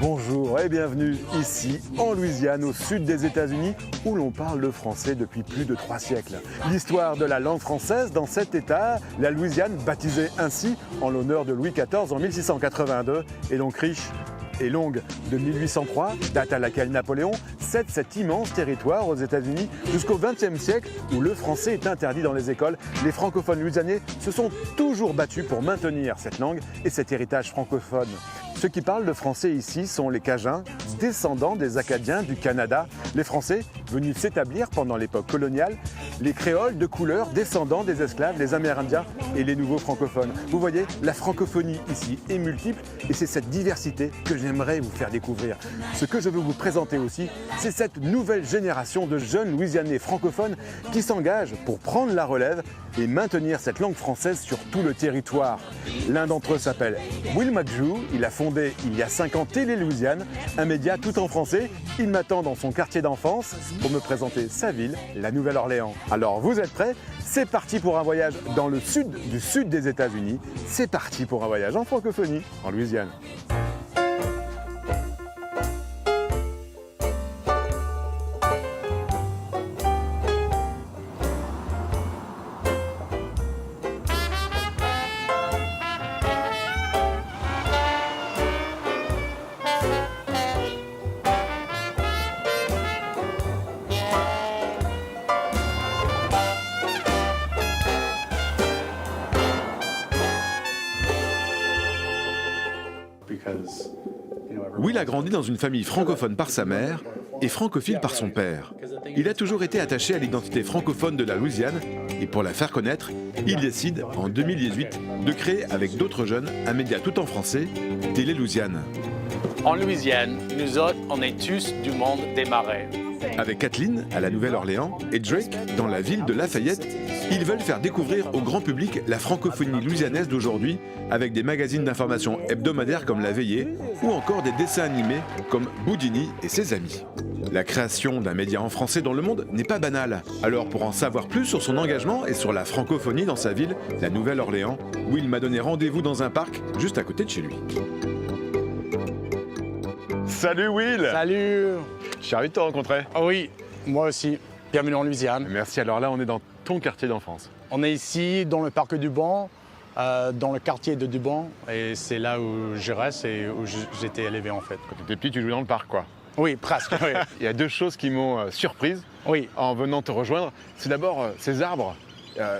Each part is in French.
Bonjour et bienvenue ici en Louisiane, au sud des États-Unis, où l'on parle le français depuis plus de 3 siècles. L'histoire de la langue française dans cet État, la Louisiane, baptisée ainsi en l'honneur de Louis XIV en 1682, est donc riche et longue. De 1803, date à laquelle Napoléon cède cet immense territoire aux États-Unis, jusqu'au XXe siècle où le français est interdit dans les écoles, les francophones louisianais se sont toujours battus pour maintenir cette langue et cet héritage francophone. Ceux qui parlent le français ici sont les Cajuns, descendants des Acadiens du Canada, les Français venus s'établir pendant l'époque coloniale, les Créoles de couleur, descendants des esclaves, les Amérindiens et les nouveaux francophones. Vous voyez, la francophonie ici est multiple et c'est cette diversité que j'aimerais vous faire découvrir. Ce que je veux vous présenter aussi, c'est cette nouvelle génération de jeunes Louisianais francophones qui s'engagent pour prendre la relève et maintenir cette langue française sur tout le territoire. L'un d'entre eux s'appelle Will McGrew, il a fondé il y a 5 ans Télé Louisiane, un média tout en français. Il m'attend dans son quartier d'enfance pour me présenter sa ville, la Nouvelle-Orléans. Alors vous êtes prêts? C'est parti pour un voyage dans le sud du sud des États-Unis. C'est parti pour un voyage en francophonie, en Louisiane. Will a grandi dans une famille francophone par sa mère et francophile par son père. Il a toujours été attaché à l'identité francophone de la Louisiane et pour la faire connaître, il décide en 2018 de créer avec d'autres jeunes un média tout en français, Télé Louisiane. En Louisiane, nous autres, on est tous du monde des marais. Avec Kathleen, à la Nouvelle-Orléans, et Drake, dans la ville de Lafayette, ils veulent faire découvrir au grand public la francophonie louisianaise d'aujourd'hui avec des magazines d'information hebdomadaires comme La Veillée ou encore des dessins animés comme Boudini et ses amis. La création d'un média en français dans le monde n'est pas banale. Alors pour en savoir plus sur son engagement et sur la francophonie dans sa ville, la Nouvelle-Orléans, Will m'a donné rendez-vous dans un parc juste à côté de chez lui. Salut Will! Salut! Je suis ravi de te rencontrer. Ah oui, moi aussi. Bienvenue en Louisiane. Merci, alors là on est dans ton quartier d'enfance. On est ici dans le parc du Banc, dans le quartier de Duban, et c'est là où je reste et où j'étais élevé en fait. Quand tu étais petit, tu jouais dans le parc quoi? Oui, presque. Oui. Il y a 2 choses qui m'ont surprise Oui. en venant te rejoindre. C'est d'abord ces arbres,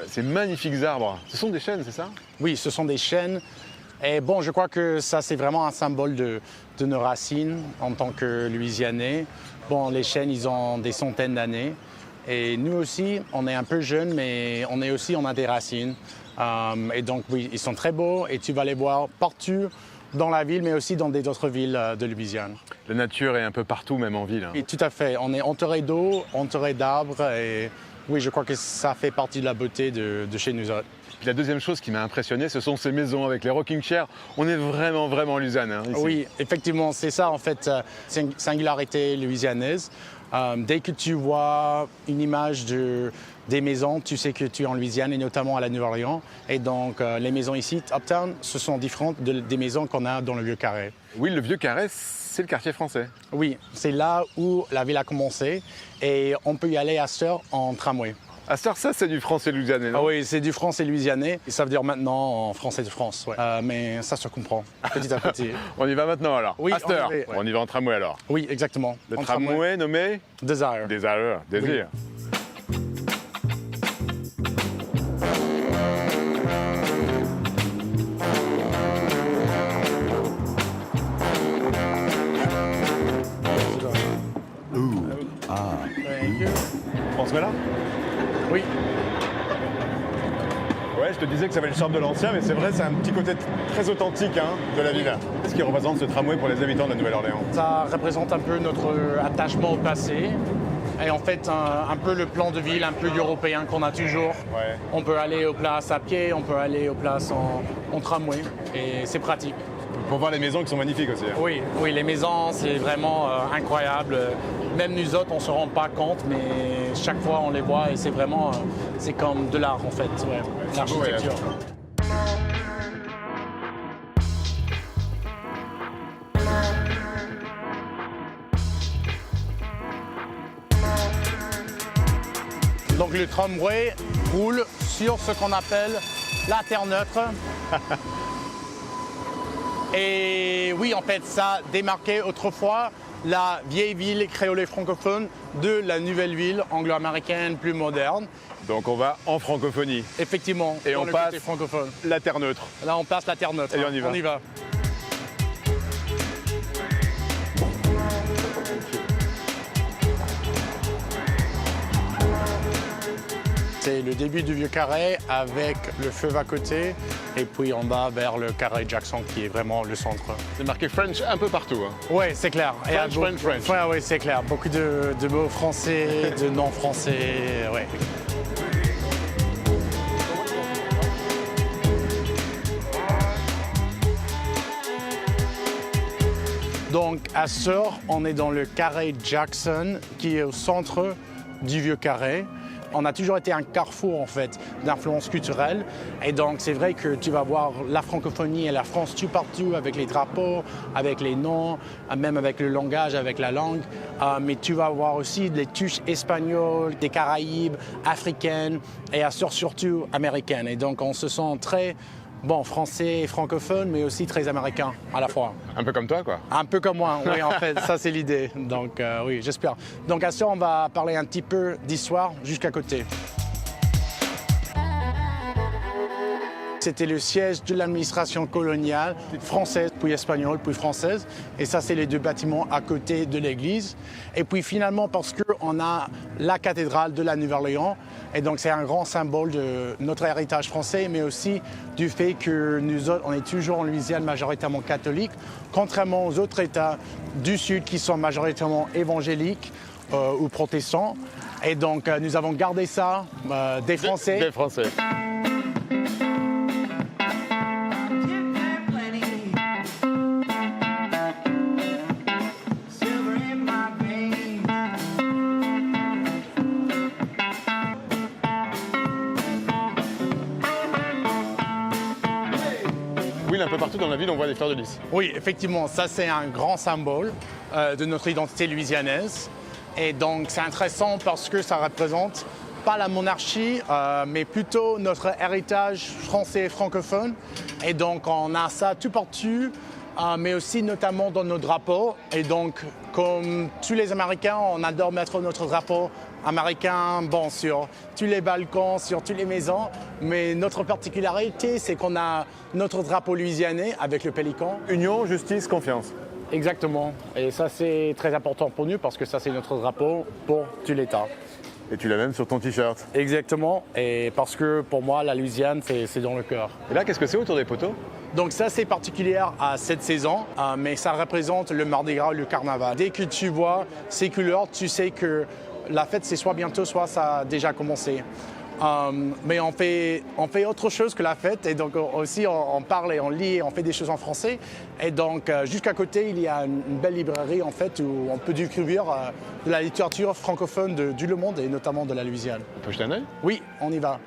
ces magnifiques arbres. Ce sont des chênes, c'est ça? Oui, ce sont des chênes. Et bon, je crois que ça, c'est vraiment un symbole de nos racines en tant que Louisianais. Bon, les chênes, ils ont des centaines d'années. Et nous aussi, on est un peu jeunes, mais on a des racines. Et donc, oui, ils sont très beaux et tu vas les voir partout dans la ville, mais aussi dans d'autres villes de Louisiane. La nature est un peu partout, même en ville. Et tout à fait. On est entouré d'eau, entouré d'arbres. Et oui, je crois que ça fait partie de la beauté de chez nous autres. Puis la deuxième chose qui m'a impressionné, ce sont ces maisons avec les rocking chairs. On est vraiment en Louisiane ici. Oui, effectivement, c'est ça en fait. C'est une singularité louisianaise. Dès que tu vois une image des maisons, tu sais que tu es en Louisiane et notamment à la Nouvelle-Orléans. Et donc, les maisons ici, Uptown, ce sont différentes des maisons qu'on a dans le Vieux-Carré. Oui, le Vieux-Carré, c'est le quartier français. Oui, c'est là où la ville a commencé et on peut y aller à cette heure en tramway. À ça, c'est du français louisianais, non? Ah oui, c'est du français louisianais. Et ça veut dire maintenant en français de France. Ouais. Mais ça se comprend petit à petit. On y va maintenant alors? Oui, à cette heure. ouais. On y va en tramway alors? Oui, exactement. Le En tramway nommé? Desire. Desire, désir. On se met là? Oui. Ouais, je te disais que ça avait le charme de l'ancien, mais c'est vrai, c'est un petit côté très authentique de la ville. Qu'est-ce qui représente ce tramway pour les habitants de la Nouvelle-Orléans? Ça représente un peu notre attachement au passé. Et en fait, un peu le plan de ville un peu européen qu'on a toujours. Ouais. On peut aller aux places à pied, on peut aller aux places en tramway. Et c'est pratique. Pour voir les maisons qui sont magnifiques aussi. Oui, oui, les maisons, c'est vraiment incroyable. Même nous autres, on ne se rend pas compte, mais chaque fois, on les voit et c'est vraiment, c'est comme de l'art, en fait, ouais, l'architecture. Donc le tramway roule sur ce qu'on appelle la terre neutre. Et oui, en fait, ça démarquait autrefois la vieille ville créole francophone de la nouvelle ville anglo-américaine plus moderne. Donc on va en francophonie. Effectivement, Et dans on le passe côté francophone. la terre neutre. Là, on passe la terre neutre. Et on y va. On y va. C'est le début du vieux carré avec le feu à côté et puis on va vers le carré Jackson qui est vraiment le centre. C'est marqué French un peu partout. Hein. Oui, c'est clair. French. Ouais, oui, c'est clair. Beaucoup de mots français, de non français. Ouais. Donc à Sœur, on est dans le carré Jackson qui est au centre du vieux carré. On a toujours été un carrefour en fait d'influence culturelle et donc c'est vrai que tu vas voir la francophonie et la France tout partout avec les drapeaux, avec les noms, même avec le langage, avec la langue. Mais tu vas voir aussi des touches espagnoles, des Caraïbes, africaines et à Sœur surtout américaines. Et donc on se sent très français et francophone, mais aussi très américain à la fois. Un peu comme toi, quoi. Un peu comme moi, oui, en fait, ça c'est l'idée. Donc oui, j'espère. Donc à ça, on va parler un petit peu d'histoire jusqu'à côté. C'était le siège de l'administration coloniale française, puis espagnole, puis française. Et ça, c'est les deux bâtiments à côté de l'église. Et puis finalement, parce qu'on a la cathédrale de la Nouvelle-Orléans, et donc c'est un grand symbole de notre héritage français, mais aussi du fait que nous autres, on est toujours en Louisiane majoritairement catholique, contrairement aux autres États du Sud qui sont majoritairement évangéliques ou protestants. Et donc nous avons gardé ça des Français. Des Français. Oui, un peu partout dans la ville, on voit des fleurs de lys. Oui, effectivement, ça c'est un grand symbole de notre identité louisianaise. Et donc c'est intéressant parce que ça représente pas la monarchie, mais plutôt notre héritage français et francophone. Et donc on a ça tout partout, mais aussi notamment dans nos drapeaux. Et donc, comme tous les Américains, on adore mettre notre drapeau américain sur tous les balcons, sur toutes les maisons. Mais notre particularité, c'est qu'on a notre drapeau louisianais avec le pélican. Union, justice, confiance. Exactement. Et ça, c'est très important pour nous parce que ça, c'est notre drapeau pour tout l'État. Et tu l'as même sur ton t-shirt. Exactement. Et parce que pour moi, la Louisiane, c'est dans le cœur. Et là, qu'est-ce que c'est autour des poteaux? Donc ça, c'est particulier à cette saison, mais ça représente le Mardi Gras, le carnaval. Dès que tu vois ces couleurs, tu sais que la fête, c'est soit bientôt, soit ça a déjà commencé. Mais on fait autre chose que la fête et donc aussi on parle et on lit et on fait des choses en français. Et donc jusqu'à côté, il y a une belle librairie en fait où on peut découvrir de la littérature francophone du Le Monde et notamment de la Louisiane. On peut jeter un œil? Oui, on y va.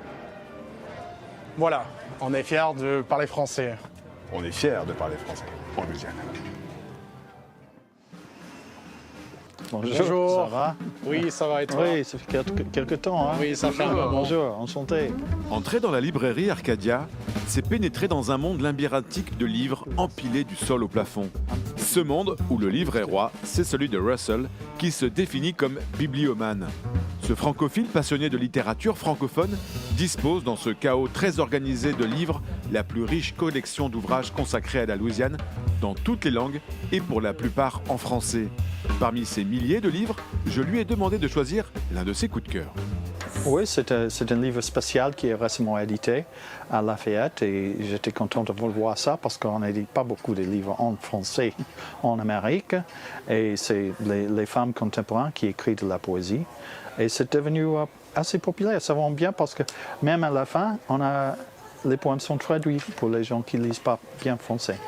Voilà, on est fiers de parler français. On est fiers de parler français en Louisiane. Bonjour. Ça va? Oui, ça va et toi? Oui, ça fait quelques temps. Hein? Oui, ça fait un moment. Bonjour, enchanté. Entrer dans la librairie Arcadia, c'est pénétrer dans un monde labyrinthique de livres empilés du sol au plafond. Ce monde où le livre est roi, c'est celui de Russell, qui se définit comme bibliomane. Ce francophile passionné de littérature francophone dispose dans ce chaos très organisé de livres la plus riche collection d'ouvrages consacrés à la Louisiane dans toutes les langues et pour la plupart en français. Parmi ces milliers de livres, je lui ai demandé de choisir l'un de ses coups de cœur. Oui, c'est un livre spécial qui est récemment édité à Lafayette et j'étais content de voir ça parce qu'on n'édite pas beaucoup de livres en français en Amérique et c'est les femmes contemporaines qui écrivent de la poésie et c'est devenu assez populaire. Ça va bien parce que même à la fin, les poèmes sont traduits pour les gens qui ne lisent pas bien français.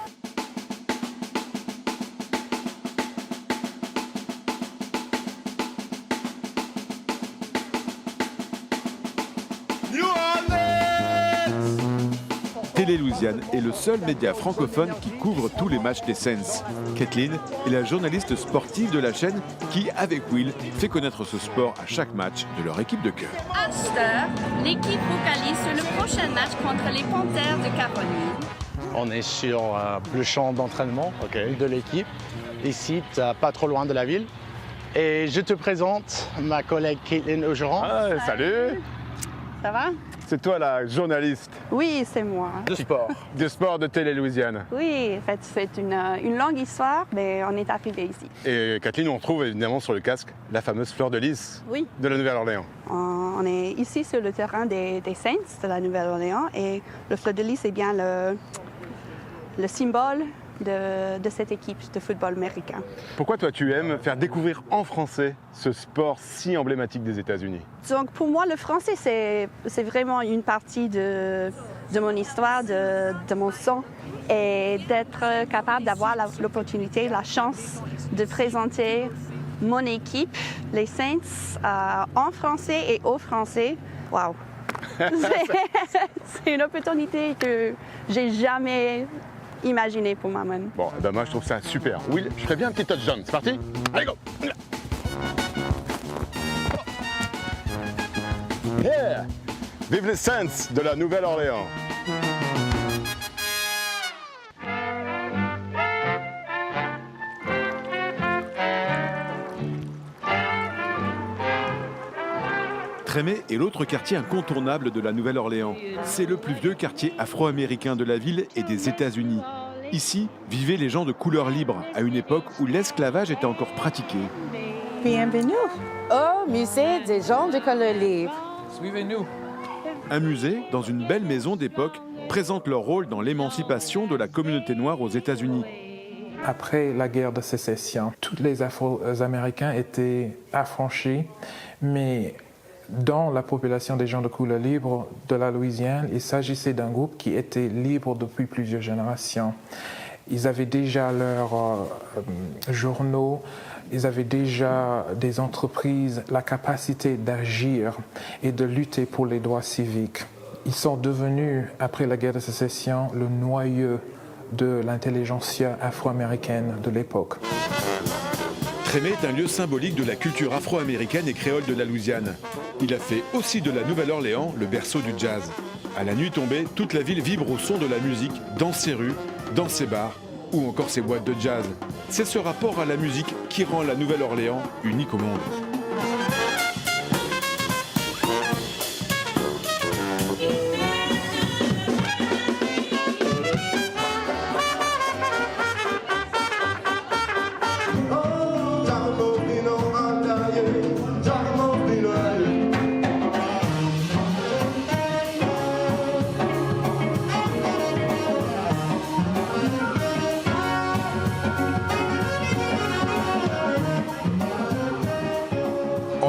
Télé Louisiane est le seul média francophone qui couvre tous les matchs des Saints. Kathleen est la journaliste sportive de la chaîne qui, avec Will, fait connaître ce sport à chaque match de leur équipe de cœur. À cette heure, l'équipe focalise sur le prochain match contre les Panthères de Caroline. On est sur le champ d'entraînement de l'équipe, ici, pas trop loin de la ville. Et je te présente ma collègue Caitlin Augeron. Ah, salut. Ça va? C'est toi la journaliste Oui, c'est moi. De sport. de sport de Télé Louisiane. Oui, en fait, c'est une longue histoire, mais on est arrivé ici. Et Kathleen, on retrouve évidemment sur le casque la fameuse fleur de lys Oui. de la Nouvelle-Orléans. On est ici sur le terrain des Saints de la Nouvelle-Orléans et le fleur de lys est bien le symbole de cette équipe de football américain. Pourquoi toi tu aimes faire découvrir en français ce sport si emblématique des États-Unis? Donc pour moi, le français, c'est vraiment une partie de mon histoire, de mon sang. Et d'être capable d'avoir l'opportunité, la chance de présenter mon équipe, les Saints, en français et au français. Waouh! C'est une opportunité que j'ai jamais imaginée pour moi-même. Bon, ben moi je trouve ça super. Will, je ferais bien un petit touchdown. C'est parti? Allez, go! Yeah! Vive les Saints de la Nouvelle-Orléans! Tremé est l'autre quartier incontournable de la Nouvelle-Orléans. C'est le plus vieux quartier afro-américain de la ville et des États-Unis. Ici vivaient les gens de couleur libre, à une époque où l'esclavage était encore pratiqué. Bienvenue au musée des gens de couleur libre. Suivez-nous. Un musée, dans une belle maison d'époque, présente leur rôle dans l'émancipation de la communauté noire aux États-Unis. Après la guerre de sécession, tous les Afro-Américains étaient affranchis, mais dans la population des gens de couleur libre de la Louisiane, il s'agissait d'un groupe qui était libre depuis plusieurs générations. Ils avaient déjà leurs journaux, ils avaient déjà des entreprises, la capacité d'agir et de lutter pour les droits civiques. Ils sont devenus, après la guerre de sécession, le noyau de l'intelligentsia afro-américaine de l'époque. Tremé est un lieu symbolique de la culture afro-américaine et créole de la Louisiane. Il a fait aussi de la Nouvelle-Orléans le berceau du jazz. À la nuit tombée, toute la ville vibre au son de la musique, dans ses rues, dans ses bars ou encore ses boîtes de jazz. C'est ce rapport à la musique qui rend la Nouvelle-Orléans unique au monde.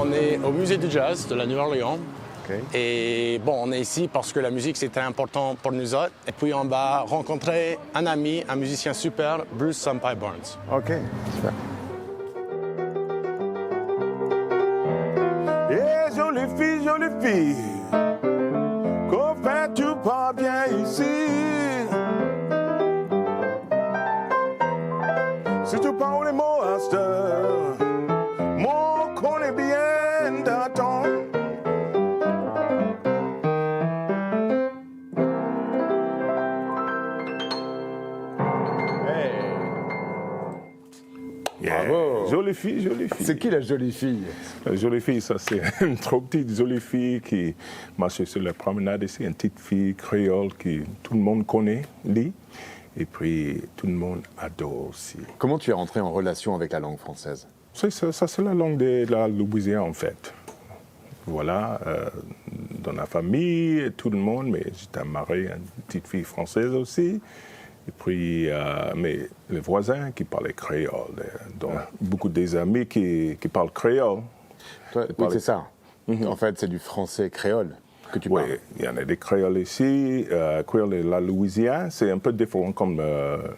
On est au musée du jazz de la Nouvelle-Orléans. Et bon, on est ici parce que la musique, c'était important pour nous autres. Et puis, on va rencontrer un ami, un musicien super, Bruce Sampaio Barnes. Ok, super. Eh, jolie fille, qu'en fais-tu pas bien ici? Si tu parles les mots à cette heure, moi connais bien d'attendre. Bravo. Jolie fille, jolie fille. C'est qui la jolie fille? La jolie fille, ça c'est une trop petite jolie fille qui marchait sur la promenade ici, une petite fille créole qui tout le monde connaît, lit, et puis tout le monde adore aussi. Comment tu es rentré en relation avec la langue française? Ça c'est la langue de la Louisiane en fait. Voilà, dans la famille, tout le monde, mais j'étais marié à une petite fille française aussi. Et puis, mais les voisins qui parlaient créole, donc beaucoup des amis qui parlent créole. Toi, oui, c'est ça. En fait, c'est du français créole que tu parles. Oui, il y en a des créoles ici. Créole de la Louisiane, c'est un peu différent comme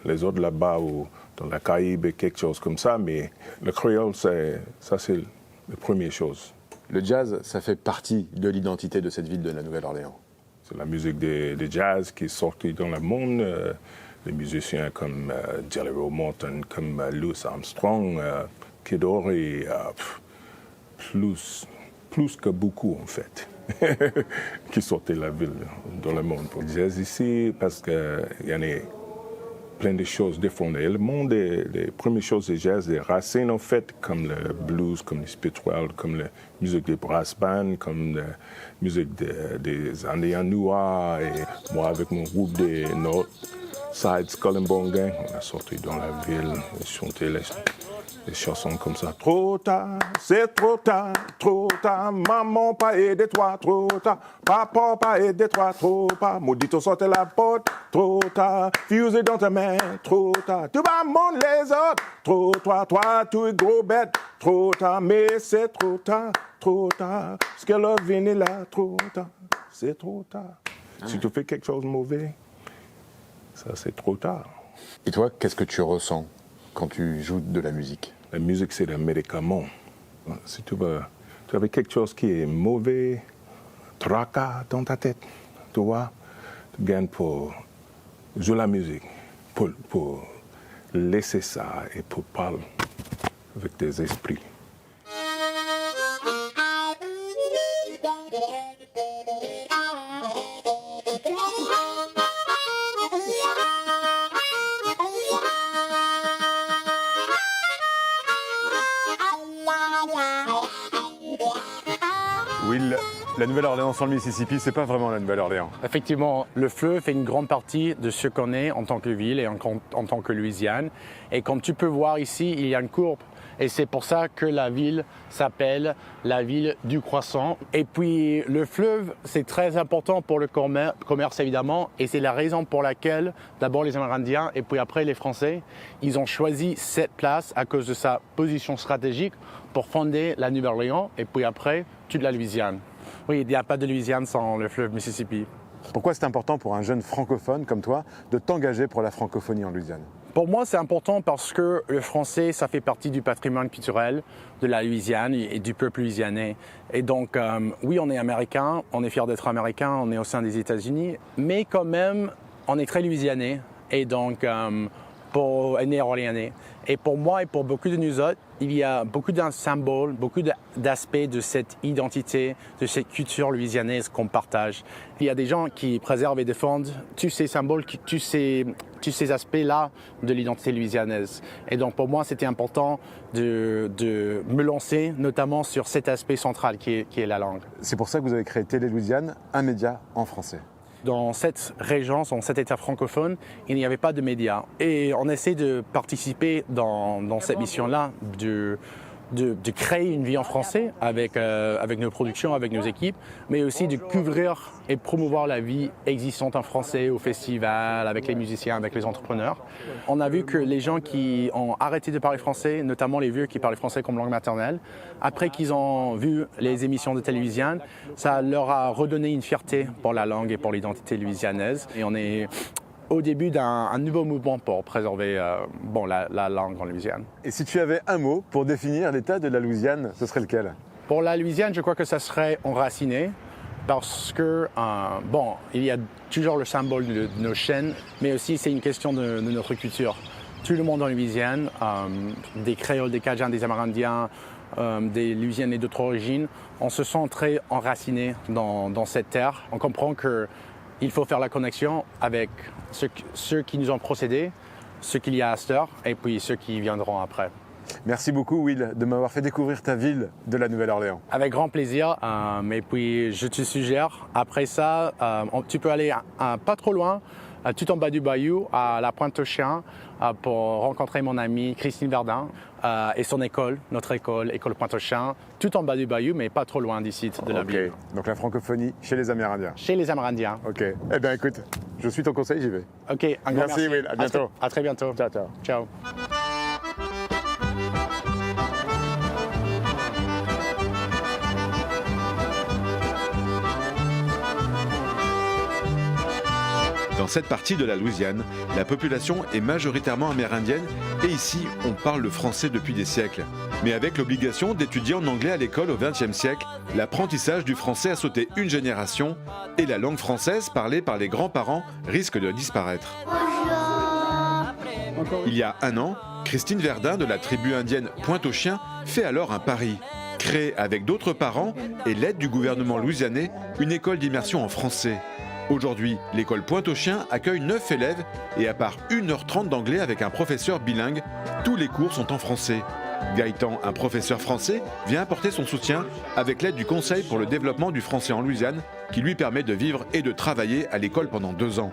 les autres là-bas ou dans la Caraïbe, quelque chose comme ça. Mais le créole, c'est la première chose. Le jazz, ça fait partie de l'identité de cette ville de la Nouvelle-Orléans. C'est la musique de jazz qui est sortie dans le monde. Les musiciens comme Jelly Roll Morton, comme Louis Armstrong, Kid Ory, plus que beaucoup en fait, qui sortaient de la ville dans le monde pour le jazz ici, parce qu'il y en a plein de choses différentes. Et le monde, les premières choses de jazz, des racines en fait, comme le blues, comme le spirituel, comme la musique des brass bands, comme la musique des Indiens noirs. Et moi, avec mon groupe des Northside Skull and Bone Gang, on a sorti dans la ville et chanté les chansons comme ça. Trop tard, c'est trop tard, maman pas aidé toi, trop tard, papa pas aidé toi, trop tard, maudito sortez la porte, trop tard, fusée dans ta main, trop tard, tu vas monter les autres, trop tard, toi tu es gros bête, trop tard, mais c'est trop tard, ce que le vin est là, trop tard, c'est trop tard. Si tu fais quelque chose de mauvais, ça c'est trop tard. Et toi, qu'est-ce que tu ressens quand tu joues de la musique? La musique, c'est un médicament. Si tu as quelque chose qui est mauvais, tracas dans ta tête, tu vois, tu gagnes pour jouer la musique, pour laisser ça et pour parler avec tes esprits. Will, la Nouvelle-Orléans sans le Mississippi, c'est pas vraiment la Nouvelle-Orléans. Effectivement, le fleuve fait une grande partie de ce qu'on est en tant que ville et en tant que Louisiane. Et comme tu peux voir ici, il y a une courbe. Et c'est pour ça que la ville s'appelle la ville du croissant. Et puis le fleuve, c'est très important pour le commerce évidemment. Et c'est la raison pour laquelle d'abord les Amérindiens et puis après les Français, ils ont choisi cette place à cause de sa position stratégique pour fonder la Nouvelle-Orléans et puis après toute la Louisiane. Oui, il n'y a pas de Louisiane sans le fleuve Mississippi. Pourquoi c'est important pour un jeune francophone comme toi de t'engager pour la francophonie en Louisiane? Pour moi, c'est important parce que le français, ça fait partie du patrimoine culturel de la Louisiane et du peuple louisianais. Et donc, oui, on est américain, on est fiers d'être américain, on est au sein des États-Unis, mais quand même, on est très louisianais et donc néo-orléanais. Et pour moi et pour beaucoup de nous autres, il y a beaucoup de symboles, beaucoup d'aspects de cette identité, de cette culture louisianaise qu'on partage. Il y a des gens qui préservent et défendent tous ces symboles, tous ces aspects-là de l'identité louisianaise. Et donc pour moi, c'était important de me lancer notamment sur cet aspect central qui est la langue. C'est pour ça que vous avez créé Télé Louisiane, un média en français. Dans cette région, dans cet État francophone, il n'y avait pas de médias. Et on essaie de participer dans cette mission-là, de créer une vie en français avec nos productions, avec nos équipes, mais aussi de couvrir et promouvoir la vie existante en français au festival, avec les musiciens, avec les entrepreneurs. On a vu que les gens qui ont arrêté de parler français, notamment les vieux qui parlaient français comme langue maternelle, après qu'ils ont vu les émissions de télévision, ça leur a redonné une fierté pour la langue et pour l'identité louisianaise. Et on est au début d'un nouveau mouvement pour préserver la langue en Louisiane. Et si tu avais un mot pour définir l'état de la Louisiane, ce serait lequel? Pour la Louisiane, je crois que ça serait enraciné, parce que, il y a toujours le symbole de nos chaînes, mais aussi c'est une question de notre culture. Tout le monde en Louisiane, des Créoles, des Cajuns, des Amérindiens, des Louisianais d'autres origines, on se sent très enraciné dans cette terre. On comprend qu'il faut faire la connexion avec ceux qui nous ont précédés, ceux qu'il y a à cette heure, et puis ceux qui viendront après. Merci beaucoup, Will, de m'avoir fait découvrir ta ville de la Nouvelle-Orléans. Avec grand plaisir. Et puis, je te suggère, après ça, tu peux aller pas trop loin, tout en bas du bayou, à la Pointe-aux-Chiens, pour rencontrer mon amie Christine Verdun et son école, notre école Pointe-aux-Chiens, tout en bas du bayou, mais pas trop loin d'ici, de la ville. Donc la francophonie chez les Amérindiens. Chez les Amérindiens. Ok. Eh bien, écoute, je suis ton conseil, j'y vais. Ok, un grand merci. Will, à bientôt. À très bientôt. Ciao, ciao. Ciao. Dans cette partie de la Louisiane, la population est majoritairement amérindienne et ici, on parle le français depuis des siècles. Mais avec l'obligation d'étudier en anglais à l'école au XXe siècle, l'apprentissage du français a sauté une génération et la langue française parlée par les grands-parents risque de disparaître. Il y a un an, Christine Verdun de la tribu indienne Pointe-aux-Chiens fait alors un pari. Créer avec d'autres parents et l'aide du gouvernement louisianais une école d'immersion en français. Aujourd'hui, l'école Pointe-aux-Chiens accueille 9 élèves et à part 1h30 d'anglais avec un professeur bilingue, tous les cours sont en français. Gaëtan, un professeur français, vient apporter son soutien avec l'aide du Conseil pour le développement du français en Louisiane qui lui permet de vivre et de travailler à l'école pendant 2 ans.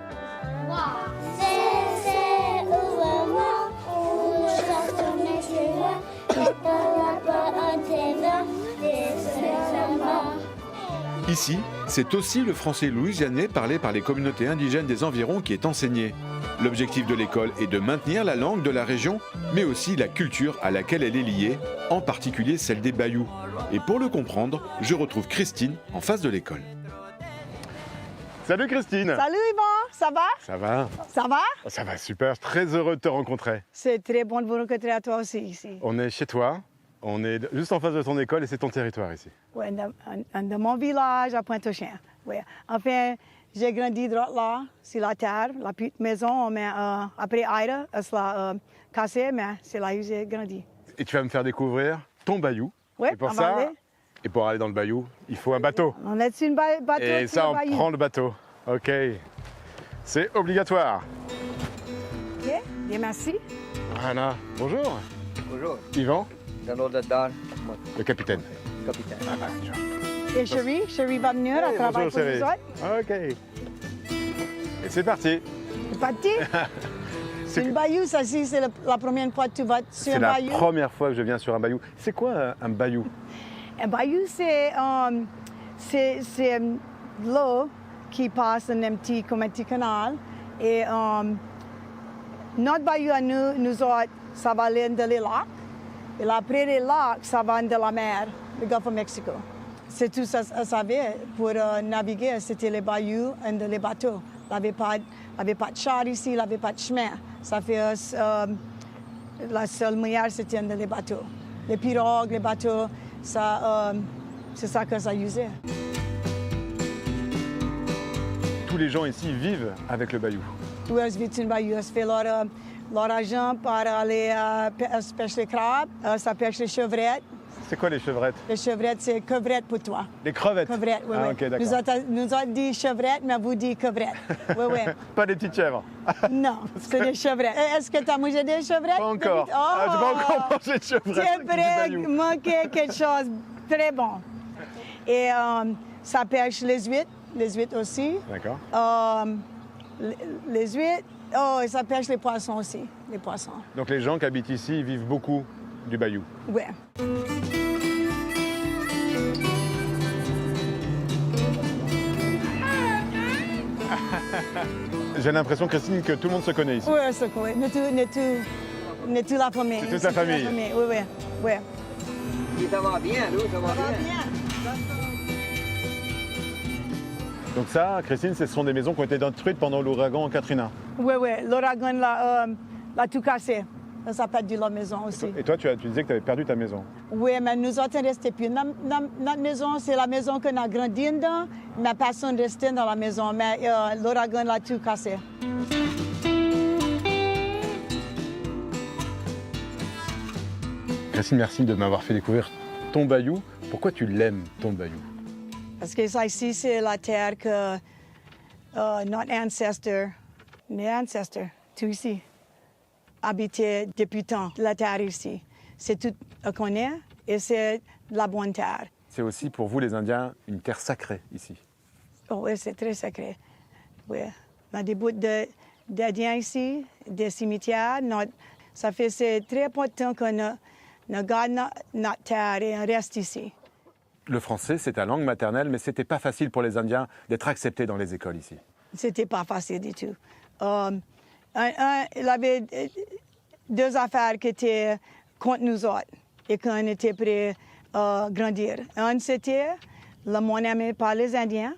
Ici, c'est aussi le français louisianais parlé par les communautés indigènes des environs qui est enseigné. L'objectif de l'école est de maintenir la langue de la région, mais aussi la culture à laquelle elle est liée, en particulier celle des Bayous. Et pour le comprendre, je retrouve Christine en face de l'école. Salut Christine. Salut Yvan, ça va? Ça va? Ça va? Ça va super, très heureux de te rencontrer. C'est très bon de vous rencontrer à toi aussi ici. On est chez toi, on est juste en face de ton école et c'est ton territoire ici. Oui, dans mon village à Pointe-aux-Chiens. Oui. Enfin, j'ai grandi droit là, sur la terre, la petite maison, mais après Aïda, elle s'est cassée, mais c'est là où j'ai grandi. Et tu vas me faire découvrir ton bayou. Oui, et pour ça, et pour aller dans le bayou, il faut un bateau. On est sur une bateau. Et ça, on prend le bateau. OK. C'est obligatoire. OK, bien merci. Voilà. Bonjour. Bonjour. Yvan. Le capitaine. Capitaine. Ah bah, et Chérie va venir à travailler pour nous autres. OK. Et c'est parti. C'est parti. C'est une bayou, ça, si c'est la première fois que tu vas sur un bayou. C'est la première fois que je viens sur un bayou. C'est quoi un bayou? Un bayou, c'est l'eau qui passe dans comme un petit canal. Et notre bayou à nous autres, ça va aller dans les lacs. Et après les lacs, ça va dans la mer, le Golfe du Mexique. C'est tout ça, pour naviguer, c'était les bayous et les bateaux. Il n'y avait pas de char ici, il n'y avait pas de chemin. Ça fait la seule manière, c'était dans les bateaux. Les pirogues, les bateaux, c'est ça que ça usait. Tous les gens ici vivent avec le bayou. Oui, ils vivent dans le bayou. Ils font leur argent pour aller pêcher les crabes, ça pêche les chevrettes. C'est quoi les chevrettes? Les chevrettes, c'est crevettes pour toi. Les crevettes? Crevettes, oui, ah, oui. OK, d'accord. Nous autres dit chevrettes, mais vous dites crevettes. Oui, oui. Pas des petites chèvres? Non, c'est des chevrettes. Est-ce que tu as mangé des chevrettes? Pas encore. Oh, ah, j'ai pas encore mangé de chevrettes. Tu pourrais manquer quelque chose de très bon. Et ça pêche les huîtres aussi. D'accord. Les huîtres, et ça pêche les poissons aussi, les poissons. Donc les gens qui habitent ici vivent beaucoup du bayou? Oui. J'ai l'impression, Christine, que tout le monde se connaît ici. Oui, on se connaît. Nous toute la famille. C'est toute la famille. Oui, oui, oui. Et ça va bien, nous, ça va bien. Donc ça, Christine, ce sont des maisons qui ont été détruites pendant l'ouragan Katrina. Oui, oui. L'ouragan l'a tout cassé. Ça a perdu la maison aussi. Et toi, tu disais que tu avais perdu ta maison. Oui, mais nous autres, on restait plus. Notre maison, c'est la maison qu'on a grandi dedans, mais personne ne restait dans la maison. Mais l'ouragan l'a tout cassé. Christine, merci de m'avoir fait découvrir ton bayou. Pourquoi tu l'aimes, ton bayou? Parce que ça ici, c'est la terre que notre ancêtre, tout ici, habitait depuis tant, la terre ici. C'est tout qu'on est et c'est de la bonne terre. C'est aussi pour vous, les Indiens, une terre sacrée ici. Oh, oui, c'est très sacré. Oui. On a des bouts d'Indiens ici, des cimetières. Ça fait c'est très important qu'on garde notre terre et on reste ici. Le français, c'est ta langue maternelle, mais c'était pas facile pour les Indiens d'être acceptés dans les écoles ici. C'était pas facile du tout. Il y avait deux affaires qui étaient contre nous autres et qu'on était prêts à grandir. Un, c'était le monde aimé par les Indiens.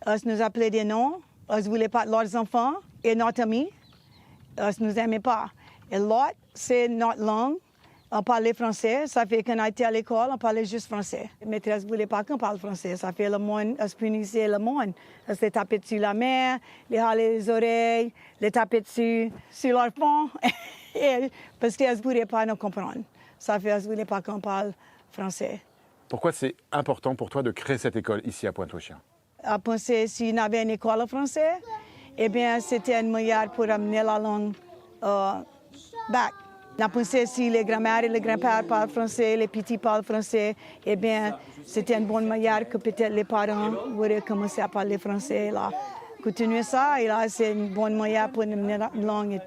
Ils nous appelaient des noms Ils ne voulaient pas leurs enfants et notre ami. Ils ne nous aimaient pas. Et l'autre, c'est notre langue. On parlait français. Ça fait qu'on a été à l'école, on parlait juste français. Les maîtresses ne voulaient pas qu'on parle français. Ça fait le monde, elles punissaient le monde. Elles se tapaient dessus la main, les halaient les oreilles, les tapaient dessus sur leur fond. Parce qu'elles ne voulaient pas nous comprendre. Ça fait qu'elles ne voulaient pas qu'on parle français. Pourquoi c'est important pour toi de créer cette école ici à Pointe-aux-Chiens? À penser s'il y avait une école française, eh bien, c'était un moyen pour amener la langue back. On a pensé si les grands-mères et les grands-pères parlent français, les petits parlent français, eh bien, c'était une bonne manière que peut-être les parents auraient commencé à parler français. Là. Continuer ça, et là, c'est une bonne manière pour amener la langue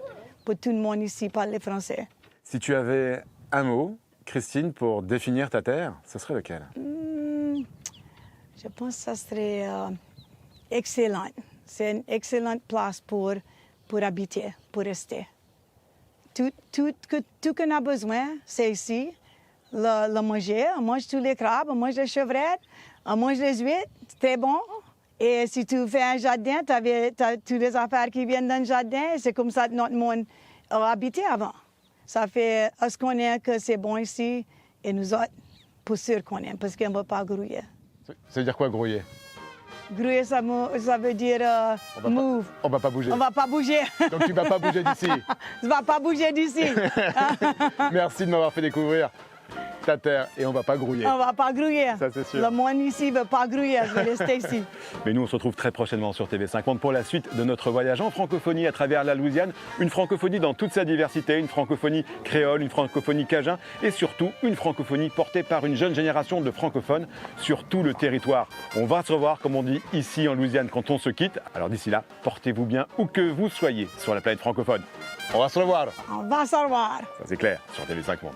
pour tout le monde ici parler français. Si tu avais un mot, Christine, pour définir ta terre, ce serait lequel? Je pense que ça serait excellent. C'est une excellente place pour habiter, pour rester. Tout qu'on a besoin, c'est ici. Le manger, on mange tous les crabes, on mange les chevrettes, on mange les huîtres, c'est très bon. Et si tu fais un jardin, tu as toutes les affaires qui viennent dans le jardin. C'est comme ça que notre monde a habité avant. Ça fait ce qu'on aime que c'est bon ici, et nous autres, pour sûr qu'on aime, parce qu'on ne va pas grouiller. Ça veut dire quoi, grouiller? Grouiller, ça veut dire move. On va pas bouger. On va pas bouger. Donc tu vas pas bouger d'ici. Tu vas pas bouger d'ici. Merci de m'avoir fait découvrir ta terre et on va pas grouiller. On va pas grouiller. Ça, c'est sûr. Le monde ici veut pas grouiller, je vais rester ici. Mais nous, on se retrouve très prochainement sur TV50 pour la suite de notre voyage en francophonie à travers la Louisiane. Une francophonie dans toute sa diversité, une francophonie créole, une francophonie cajun et surtout une francophonie portée par une jeune génération de francophones sur tout le territoire. On va se revoir, comme on dit, ici en Louisiane quand on se quitte. Alors d'ici là, portez-vous bien où que vous soyez sur la planète francophone. On va se revoir. On va se revoir. Ça c'est clair sur TV5 Monde.